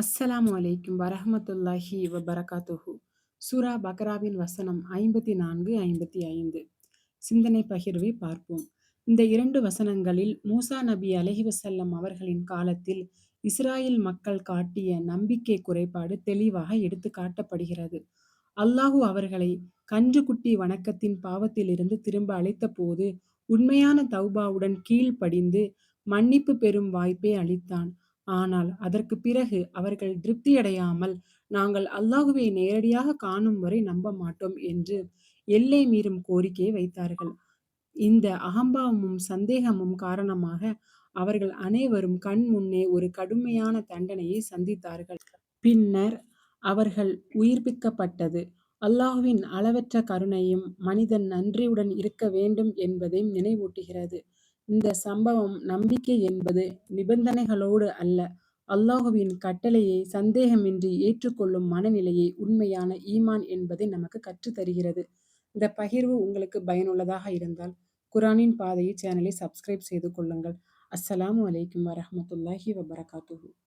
அஸ்ஸலாமு அலைக்கும் வரஹ்மத்துல்லாஹி வபரகாத்துஹு. சூரா பக்ராவின் வசனம் 54, 55. சிந்தனை பகிர்வை பார்ப்போம். இந்த 2 வசனங்களில் மூசா நபி அலைஹிவஸல்லம் அவர்களின் காலத்தில் இஸ்ராயேல் மக்கள் காட்டிய நம்பிக்கை குறைபாடு தெளிவாக எடுத்து காட்டப்படுகிறது. அல்லாஹு அவர்களை கன்றுக்குட்டி வணக்கத்தின் பாவத்திலிருந்து திரும்ப அழைத்தபோது உண்மையான தௌபாவுடன் கீழ்ப்படிந்து மன்னிப்பு பெறும் வாய்ப்பை அளித்தான். ஆனால் அதற்கு பிறகு அவர்கள் திருப்தியடையாமல் நாங்கள் அல்லாஹுவை நேரடியாக காணும் வரை நம்ப மாட்டோம் என்று எல்லை மீறும் கோரிக்கையை வைத்தார்கள். இந்த அகம்பாவமும் சந்தேகமும் காரணமாக அவர்கள் அனைவரும் கண் முன்னே ஒரு கடுமையான தண்டனையை சந்தித்தார்கள். பின்னர் அவர்கள் உயிர்ப்பிக்கப்பட்டது அல்லாஹுவின் அளவற்ற கருணையும் மனிதன் நன்றியுடன் இருக்க வேண்டும் என்பதையும் நினைவூட்டுகிறது. இந்த சம்பவம் நம்பிக்கை என்பது நிபந்தனைகளோடு அல்ல, அல்லாஹுவின் கட்டளையை சந்தேகமின்றி ஏற்றுக்கொள்ளும் மனநிலையை உண்மையான ஈமான் என்பதை நமக்கு கற்றுத்தருகிறது. இந்த பகிர்வு உங்களுக்கு பயனுள்ளதாக இருந்தால் குர்ஆனின் பாதையை சேனலை சப்ஸ்கிரைப் செய்து கொள்ளுங்கள். அஸ்ஸலாமு அலைக்கும் வரஹ்மத்துல்லாஹி வபரகாத்துஹு.